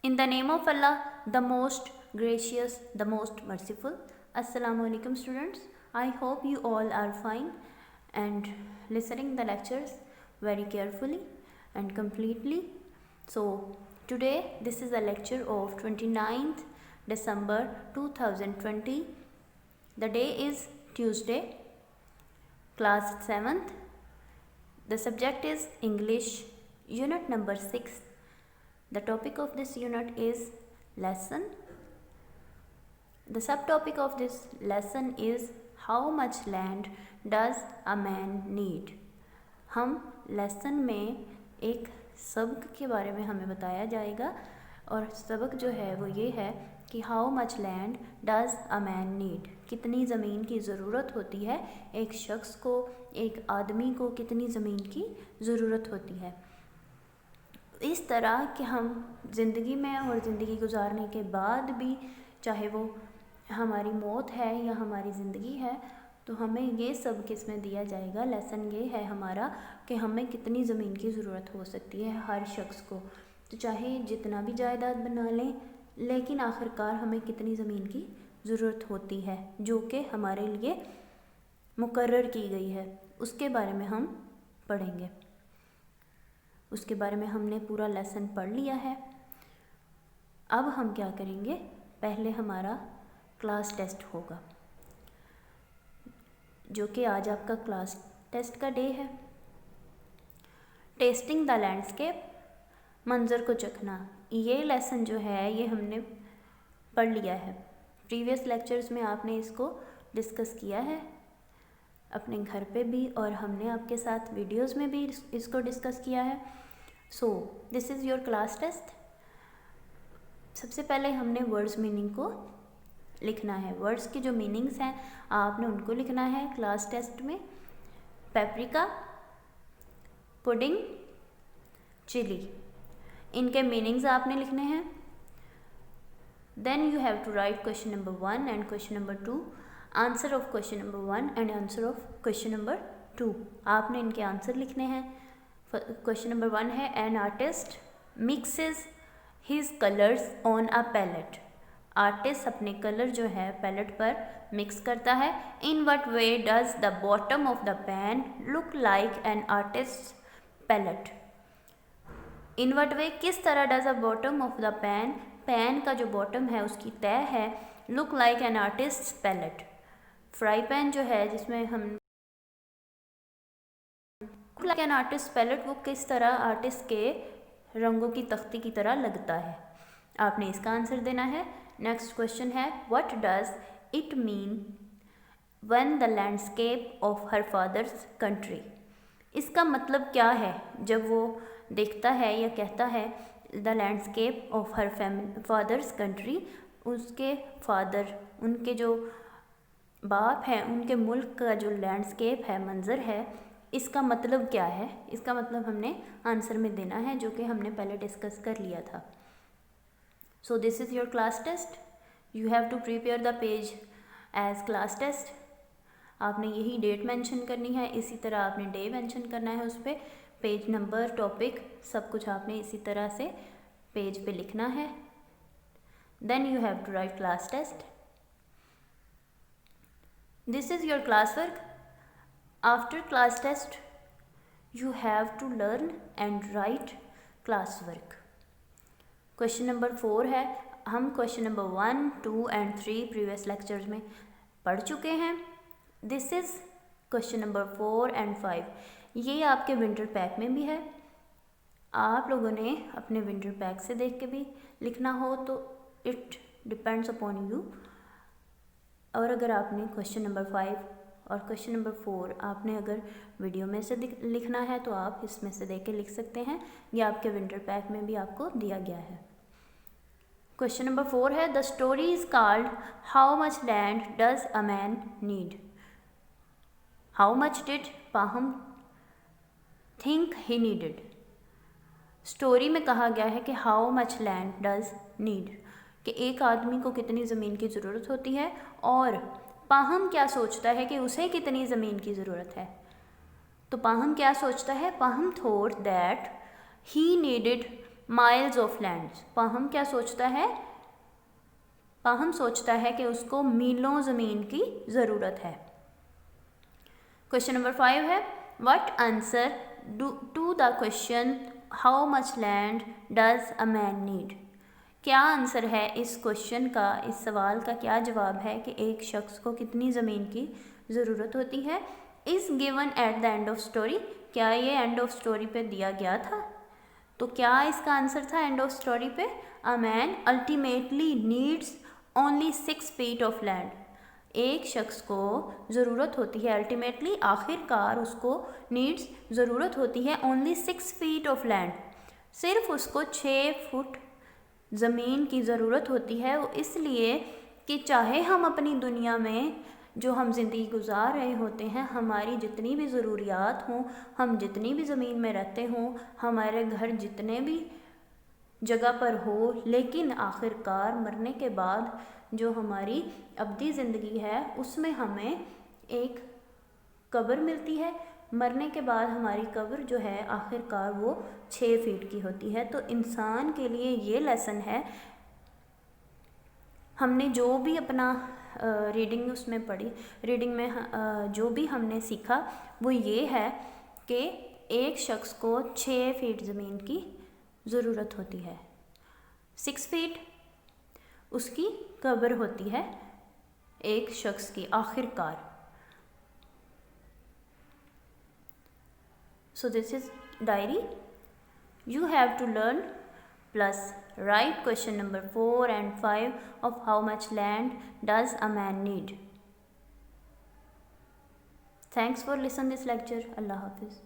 In the name of Allah, the most gracious, the most merciful. Assalamu alaikum students. I hope you all are fine and listening the lectures very carefully and completely. So today this is a lecture of 29th December 2020. The day is Tuesday, class 7th. The subject is English, unit number 6. The topic of this unit is lesson. The subtopic of this lesson is how much land does a man need. हम lesson में एक सबक के बारे में हमें बताया जाएगा और सबक जो है वो ये है कि how much land does a man need, कितनी ज़मीन की ज़रूरत होती है एक शख्स को, एक आदमी को कितनी ज़मीन की ज़रूरत होती है। इस तरह कि हम ज़िंदगी में और ज़िंदगी गुजारने के बाद भी, चाहे वो हमारी मौत है या हमारी ज़िंदगी है, तो हमें ये सब किस में दिया जाएगा। लेसन ये है हमारा कि हमें कितनी ज़मीन की ज़रूरत हो सकती है हर शख्स को। तो चाहे जितना भी जायदाद बना लें, लेकिन आखिरकार हमें कितनी ज़मीन की ज़रूरत होती है जो कि हमारे लिए मुकर्रर की गई है, उसके बारे में हम पढ़ेंगे। उसके बारे में हमने पूरा लेसन पढ़ लिया है। अब हम क्या करेंगे, पहले हमारा क्लास टेस्ट होगा, जो कि आज आपका क्लास टेस्ट का डे है। टेस्टिंग द लैंडस्केप, मंज़र को चखना। ये लेसन जो है ये हमने पढ़ लिया है। प्रीवियस लेक्चर्स में आपने इसको डिस्कस किया है अपने घर पे भी, और हमने आपके साथ वीडियोस में भी इसको डिस्कस किया है। So this is your class test. सबसे पहले हमने वर्ड्स मीनिंग को लिखना है। वर्ड्स की जो मीनिंग्स हैं आपने उनको लिखना है क्लास टेस्ट में। पेपरिका, पुडिंग, चिली, इनके मीनिंग्स आपने लिखने हैं। Then you have to write question number 1 and question number 2, answer of question number 1 and answer of question number 2। आपने इनके आंसर लिखने हैं। क्वेश्चन नंबर 1 है, an artist mixes his colours on a palette. Artist अपने colour जो है palette पर mix करता है। In what way does the bottom of the pan look like an artist palette. In what way किस तरह does the bottom of the pan, pan का जो बॉटम है उसकी तय है, look like an artist palette. Fry pan जो है जिसमें हम लाइक एन आर्टिस्ट पैलेट, वो किस तरह आर्टिस्ट के रंगों की तख्ती की तरह लगता है। आपने इसका आंसर देना है। नेक्स्ट क्वेश्चन है, what does it mean when the landscape of her father's country. इसका मतलब क्या है जब वो देखता है या कहता है the landscape of her father's country, उसके फादर, उनके जो बाप हैं, उनके मुल्क का जो लैंडस्केप है, मंज़र है, इसका मतलब क्या है। इसका मतलब हमने आंसर में देना है, जो कि हमने पहले डिस्कस कर लिया था। So this is your class test. You have to prepare the page as class test. आपने यही डेट मेंशन करनी है, इसी तरह आपने डे मेंशन करना है उस पर। पेज नंबर, टॉपिक, सब कुछ आपने इसी तरह से पेज पे लिखना है। Then you have to write class test. This is your class work. After class test, you have to learn and write class work. Question number 4 है। हम question number 1, 2 and 3 previous lectures में पढ़ चुके हैं। This is question number 4 and 5। ये आपके winter pack में भी है। आप लोगों ने अपने विंटर पैक से देख के भी लिखना हो तो इट डिपेंड्स अपॉन यू। और अगर आपने क्वेश्चन नंबर 5 और क्वेश्चन नंबर 4 आपने अगर वीडियो में से लिखना है तो आप इसमें से देख के लिख सकते हैं। ये आपके विंटर पैक में भी आपको दिया गया है। क्वेश्चन नंबर 4 है, the story is called how much land does a man need. How much did Pahom think he needed. Story में कहा गया है कि how much land does need, कि एक आदमी को कितनी ज़मीन की ज़रूरत होती है, और पाहम क्या सोचता है कि उसे कितनी ज़मीन की ज़रूरत है। तो पाहम क्या सोचता है, Pahom thought that he needed miles of land. Pahom क्या सोचता है? पाहम सोचता है कि उसको मीलों ज़मीन की ज़रूरत है। क्वेश्चन नंबर 5 है, what answer to the question how much land does a man need. क्या आंसर है इस क्वेश्चन का, इस सवाल का क्या जवाब है कि एक शख्स को कितनी ज़मीन की ज़रूरत होती है। Is given at the end of story. क्या ये एंड ऑफ स्टोरी पे दिया गया था? तो क्या इसका आंसर था एंड ऑफ स्टोरी पे? A man ultimately needs only 6 feet of land. एक शख्स को ज़रूरत होती है, अल्टीमेटली आखिरकार उसको नीड्स ज़रूरत होती है ओनली 6 फीट ऑफ लैंड। सिर्फ उसको 6 फुट ज़मीन की ज़रूरत होती है, वो इसलिए कि चाहे हम अपनी दुनिया में जो हम ज़िंदगी गुजार रहे होते हैं, हमारी जितनी भी ज़रूरियात हों, हम जितनी भी ज़मीन में रहते हों, हमारे घर जितने भी जगह पर हो, लेकिन आखिरकार मरने के बाद जो हमारी अब्दी ज़िंदगी है उसमें हमें एक कब्र मिलती है। मरने के बाद हमारी कब्र जो है आखिरकार वो 6 फीट की होती है। तो इंसान के लिए ये लेसन है, हमने जो भी अपना रीडिंग उसमें पढ़ी, रीडिंग में जो भी हमने सीखा वो ये है कि एक शख्स को 6 फीट ज़मीन की ज़रूरत होती है। 6 फीट उसकी कब्र होती है एक शख्स की आखिरकार। So this is diary. You have to learn plus write question number 4 and 5 of how much land does a man need. Thanks for listening this lecture. Allah Hafiz.